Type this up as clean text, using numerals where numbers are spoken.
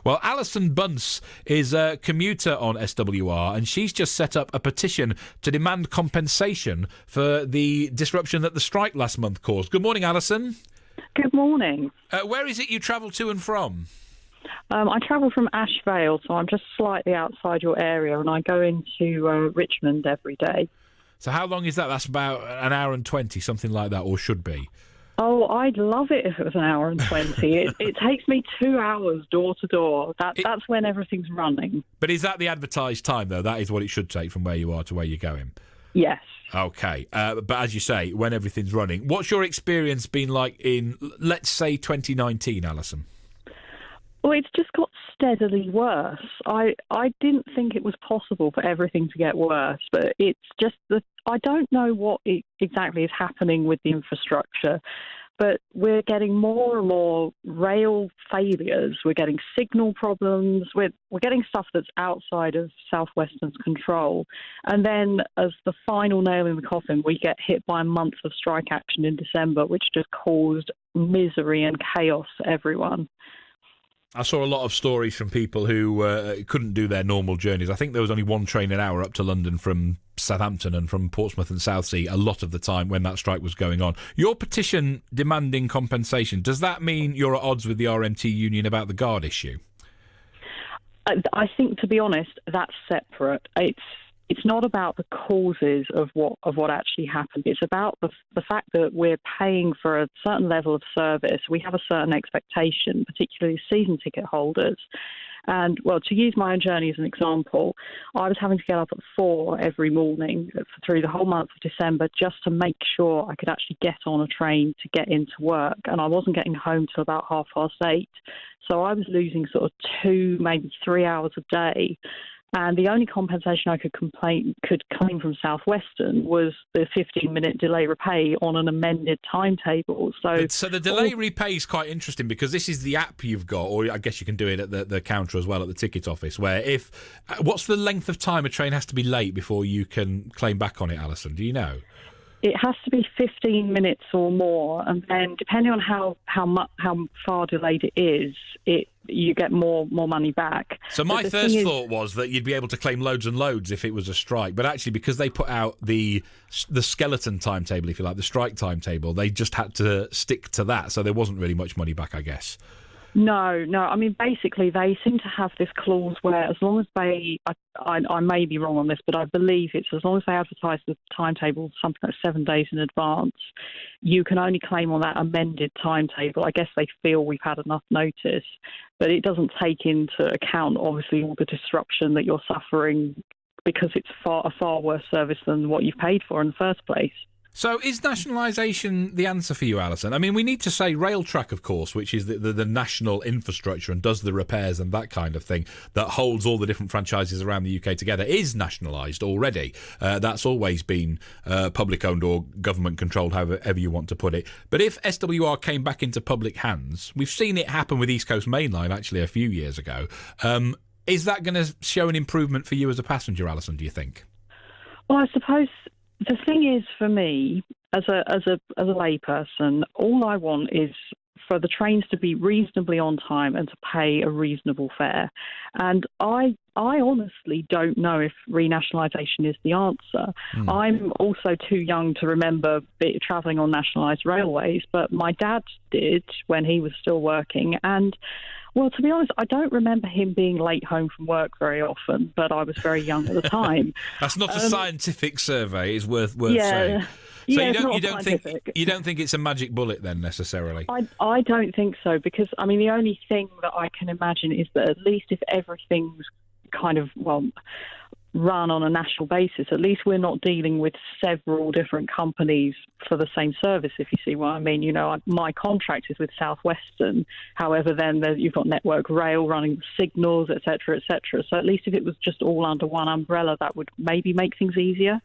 Well, Alison Bunce is a commuter on SWR, and she's just set up a petition to demand compensation for the disruption that the strike last month caused. Good morning, Alison. Good morning. Where is it you travel to and from? I travel from Ashvale, so I'm just slightly outside your area, and I go into Richmond every day. So how long is that? That's about an hour and 20, something like that, or should be. Oh, I'd love it if it was an hour and 20. It takes me 2 hours door to door. That's when everything's running. But is that the advertised time, though? That is what it should take from where you are to where you're going? Yes. Okay. But as you say, when everything's running, what's your experience been like in, let's say, 2019, Alison? Well, it's just got steadily worse. I didn't think it was possible for everything to get worse, but it's just that I don't know what exactly is happening with the infrastructure, but we're getting more and more rail failures. We're getting signal problems. We're getting stuff that's outside of South Western's control. And then as the final nail in the coffin, we get hit by a month of strike action in December, which just caused misery and chaos for everyone. I saw a lot of stories from people who couldn't do their normal journeys. I think there was only one train an hour up to London from Southampton and from Portsmouth and Southsea a lot of the time when that strike was going on. Your petition demanding compensation, does that mean you're at odds with the RMT union about the guard issue? I think, to be honest, that's separate. It's not about the causes of what actually happened. It's about the fact that we're paying for a certain level of service. We have a certain expectation, particularly season ticket holders. And, well, to use my own journey as an example, I was having to get up at 4 every morning through the whole month of December just to make sure I could actually get on a train to get into work. And I wasn't getting home till about 8:30. So I was losing sort of 2, maybe 3 hours a day. And the only compensation I could claim from South Western was the 15-minute delay repay on an amended timetable. So the delay repay is quite interesting because this is the app you've got, or I guess you can do it at the counter as well at the ticket office, where what's the length of time a train has to be late before you can claim back on it, Alison? Do you know? It has to be 15 minutes or more, and then depending on how far delayed it is, you get more money back. So my first thought was that you'd be able to claim loads and loads if it was a strike, but actually because they put out the skeleton timetable, if you like, the strike timetable, they just had to stick to that, so there wasn't really much money back, I guess. No. I mean, basically, they seem to have this clause where as long as I may be wrong on this, but I believe it's as long as they advertise the timetable something like 7 days in advance, you can only claim on that amended timetable. I guess they feel we've had enough notice, but it doesn't take into account, obviously, all the disruption that you're suffering because it's a far worse service than what you've paid for in the first place. So is nationalisation the answer for you, Alison? I mean, we need to say Railtrack, of course, which is the national infrastructure and does the repairs and that kind of thing that holds all the different franchises around the UK together, is nationalised already. That's always been public-owned or government-controlled, however you want to put it. But if SWR came back into public hands, we've seen it happen with East Coast Main Line, actually, a few years ago. Is that going to show an improvement for you as a passenger, Alison, do you think? Well, I suppose the thing is, for me, as a layperson, all I want is for the trains to be reasonably on time and to pay a reasonable fare. And I honestly don't know if renationalisation is the answer. I'm also too young to remember travelling on nationalised railways, but my dad did when he was still working. And, well, to be honest, I don't remember him being late home from work very often, but I was very young at the time. That's not a scientific survey, it's worth saying. So you don't think it's a magic bullet then necessarily? I don't think so, because I mean the only thing that I can imagine is that at least if everything's kind of run on a national basis, at least we're not dealing with several different companies for the same service, if you see what I mean. You know, my contract is with South Western. However, then you've got Network Rail running the signals, etc., etc. So at least if it was just all under one umbrella, that would maybe make things easier.